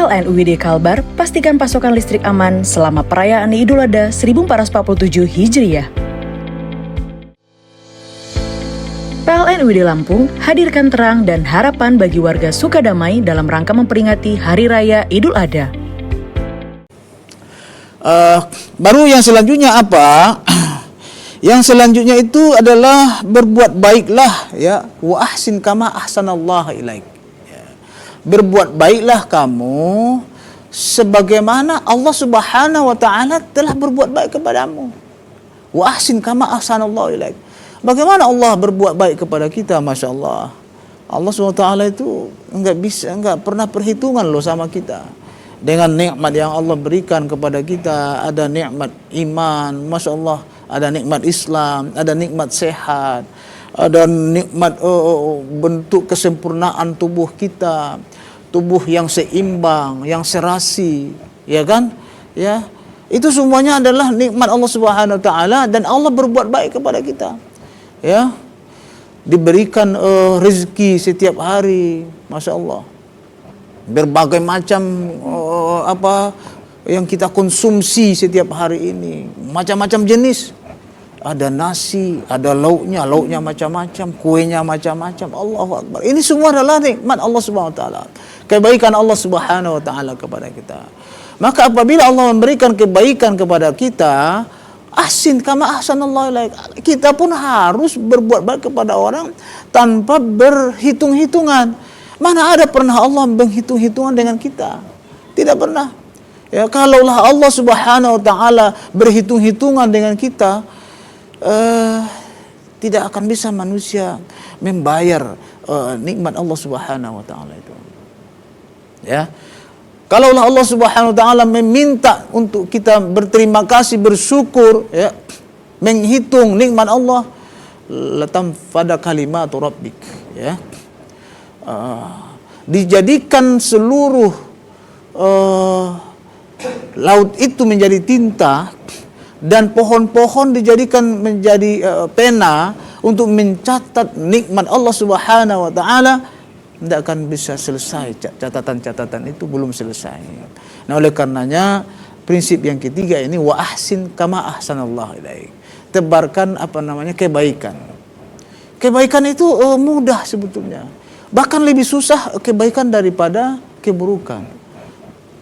PLN UID Kalbar pastikan pasokan listrik aman selama perayaan Idul Adha 1447 Hijriah. PLN UID Lampung hadirkan terang dan harapan bagi warga Sukadamai dalam rangka memperingati Hari Raya Idul Adha. Baru yang selanjutnya apa? Yang selanjutnya itu adalah berbuat baiklah, ya, wa ahsin kama ahsanallahu ilaik. Berbuat baiklah kamu sebagaimana Allah Subhanahu wa taala telah berbuat baik kepadamu. Wa ahsin kama ahsanallahu ilaik. Bagaimana Allah berbuat baik kepada kita, Masya Allah. Allah Subhanahu wa taala itu enggak pernah perhitungan loh sama kita. Dengan nikmat yang Allah berikan kepada kita, ada nikmat iman, Masya Allah, ada nikmat Islam, ada nikmat sehat, ada nikmat bentuk kesempurnaan tubuh kita, tubuh yang seimbang, yang serasi, ya kan? Ya, itu semuanya adalah nikmat Allah Subhanahu wa taala dan Allah berbuat baik kepada kita. Ya. Diberikan rezeki setiap hari, Masya Allah. Berbagai macam apa yang kita konsumsi setiap hari ini, macam-macam jenis. Ada nasi, ada lauknya macam-macam, kuenya macam-macam. Allahu Akbar. Ini semua adalah nikmat Allah Subhanahu wa taala. Kebaikan Allah Subhanahu wa taala kepada kita. Maka apabila Allah memberikan kebaikan kepada kita, ahsin kama ahsanallahu ilaik. Kita pun harus berbuat baik kepada orang tanpa berhitung-hitungan. Mana ada pernah Allah menghitung-hitungan dengan kita? Tidak pernah. Ya, kalaulah Allah Subhanahu wa taala berhitung-hitungan dengan kita, tidak akan bisa manusia membayar nikmat Allah Subhanahu wa taala itu. Ya. Kalaulah Allah Subhanahu wa taala meminta untuk kita berterima kasih, bersyukur, ya, menghitung nikmat Allah, latam pada kalimatu rabbik, ya. Dijadikan seluruh laut itu menjadi tinta dan pohon-pohon dijadikan menjadi pena untuk mencatat nikmat Allah Subhanahu wa taala, tidak akan bisa selesai. Catatan-catatan itu belum selesai. Nah, oleh karenanya prinsip yang ketiga ini, wa ahsin kama ahsanallahu ilaik. Tebarkan kebaikan. Kebaikan itu mudah sebetulnya. Bahkan lebih susah kebaikan daripada keburukan.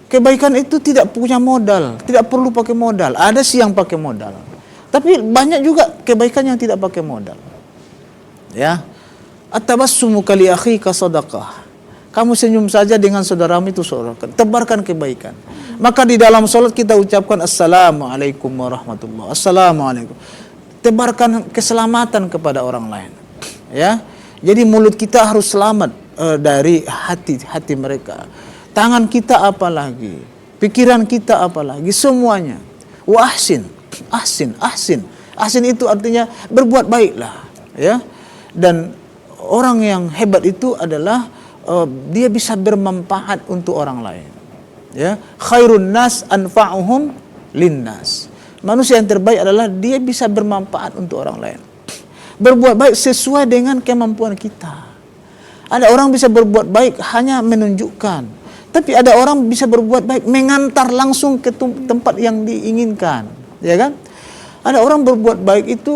Kebaikan itu tidak punya modal, tidak perlu pakai modal. Ada sih yang pakai modal, tapi banyak juga kebaikan yang tidak pakai modal. Ya, at-tabassumu kali akhika sadaqah. Kamu senyum saja dengan saudaramu itu sedekah. Tebarkan kebaikan. Maka di dalam salat kita ucapkan assalamualaikum warahmatullahi. Assalamualaikum. Tebarkan keselamatan kepada orang lain. Ya. Jadi mulut kita harus selamat dari hati mereka. Tangan kita apalagi, pikiran kita apalagi, semuanya. Wa ahsin, ahsin, ahsin. Ahsin itu artinya berbuat baiklah, ya. Dan orang yang hebat itu adalah dia bisa bermanfaat untuk orang lain. Ya, khairun nas anfa'uhum linnas. Manusia yang terbaik adalah dia bisa bermanfaat untuk orang lain. Berbuat baik sesuai dengan kemampuan kita. Ada orang bisa berbuat baik hanya menunjukkan, tapi ada orang bisa berbuat baik mengantar langsung ke tempat yang diinginkan, ya kan? Ada orang berbuat baik itu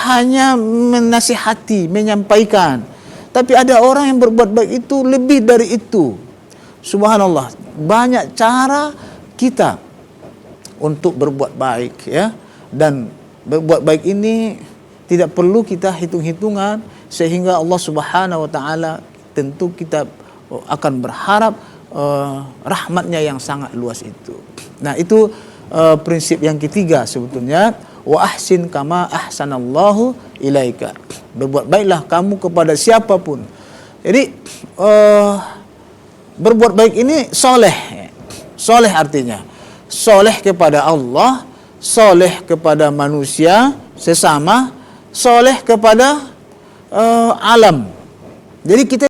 hanya menasihati, menyampaikan, tapi ada orang yang berbuat baik itu lebih dari itu. Subhanallah, banyak cara kita untuk berbuat baik, ya. Dan berbuat baik ini tidak perlu kita hitung-hitungan, sehingga Allah Subhanahu wa taala tentu kita akan berharap rahmatnya yang sangat luas itu. Nah, itu prinsip yang ketiga sebetulnya, wa ahsin kama ahsanallahu ilaika. Berbuat baiklah kamu kepada siapapun. Jadi berbuat baik ini soleh. Soleh artinya soleh kepada Allah, soleh kepada manusia sesama, soleh kepada alam. Jadi kita